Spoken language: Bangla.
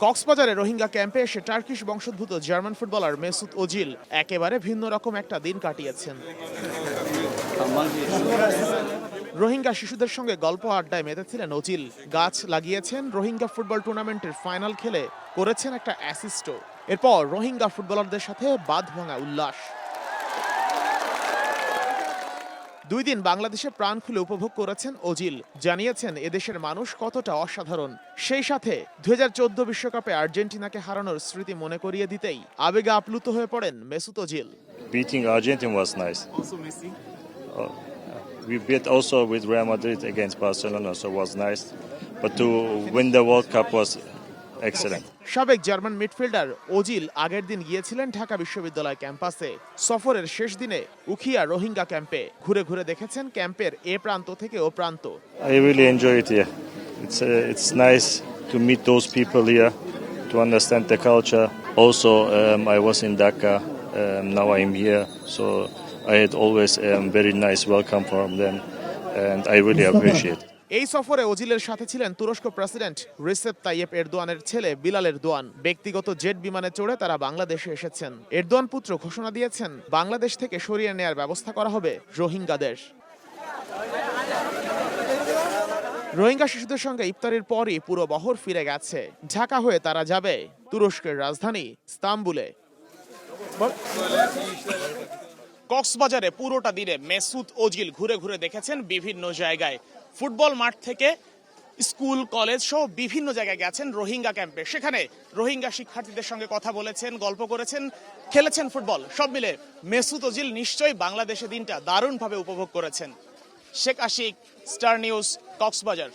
কক্সবাজারে রোহিঙ্গা ক্যাম্পে এসে টার্কিশ বংশোদ্ভূত জার্মান ফুটবলার মেসুত ওজিল একেবারে ভিন্ন রকম একটা দিন কাটিয়েছেন। রোহিঙ্গা শিশুদের সঙ্গে গল্প আড্ডায় মেতেছিলেন ওজিল। গাছ লাগিয়েছেন, রোহিঙ্গা ফুটবল টুর্নামেন্টের ফাইনাল খেলে করেছেন একটা অ্যাসিস্টও। এরপর রোহিঙ্গা ফুটবলারদের সাথে বাঁধ ভাঙা উল্লাস। 2 দিন বাংলাদেশে প্রাণ খুলে উপভোগ করেছেন ওজিল। জানিয়েছেন এদেশের মানুষ কতটা অসাধারণ। সেই সাথে 2014 বিশ্বকাপে আর্জেন্টিনাকে হারানোর স্মৃতি মনে করিয়ে দিতেই আবেগে আপ্লুত হয়ে পড়েন Mesut Ozil. Beating Argentina was nice. Also Messi. We beat also with Real Madrid against Barcelona, so it was nice. But to win the World Cup was excellent. সাবেক জার্মান মিডফিল্ডার ওজিল আগের দিন গিয়েছিলেন ঢাকা বিশ্ববিদ্যালয় ক্যাম্পাসে। সফরের শেষ দিনে উখিয়া রোহিঙ্গা ক্যাম্পে ঘুরে ঘুরে দেখেছেন ক্যাম্পের এ প্রান্ত থেকে ও প্রান্ত। I really enjoy it here. It's nice to meet those people here, to understand the culture. Also, I was in Dhaka. Now I'm here, so I had always very nice welcome from them, and I really appreciate it. এই সফরে ওজিলের সাথে ছিলেন তুরস্ক প্রেসিডেন্ট রিসেপ তাইয়েপ এরদোয়ানের ছেলে বিলাল এরদোয়ান। ব্যক্তিগত জেট বিমানে চড়ে তারা বাংলাদেশে এসেছেন। এরদোয়ান পুত্র ঘোষণা দিয়েছেন বাংলাদেশ থেকে সরিয়ে নেয়ার ব্যবস্থা করা হবে রোহিঙ্গাদের। রোহিঙ্গা শিশুদের সঙ্গে ইফতারির পরই পুরো বহর ফিরে গেছে। ঢাকা হয়ে তারা যাবে তুরস্কের রাজধানী ইস্তাম্বুলে। কক্সবাজারে পুরোটা দিনে মেসুত ওজিল ঘুরে ঘুরে দেখেছেন বিভিন্ন জায়গায়। ফুটবল মাঠ থেকে স্কুল, কলেজ সহ বিভিন্ন জায়গায় গেছেন রোহিঙ্গা ক্যাম্পে। সেখানে রোহিঙ্গা শিক্ষার্থীদের সঙ্গে কথা বলেছেন, গল্প করেছেন, খেলেছেন ফুটবল। সব মিলে মেসুত ওজিল নিশ্চয়ই বাংলাদেশে দিনটা দারুণভাবে উপভোগ করেছেন। Sheikh Ashik, Star News, Cox's Bazar.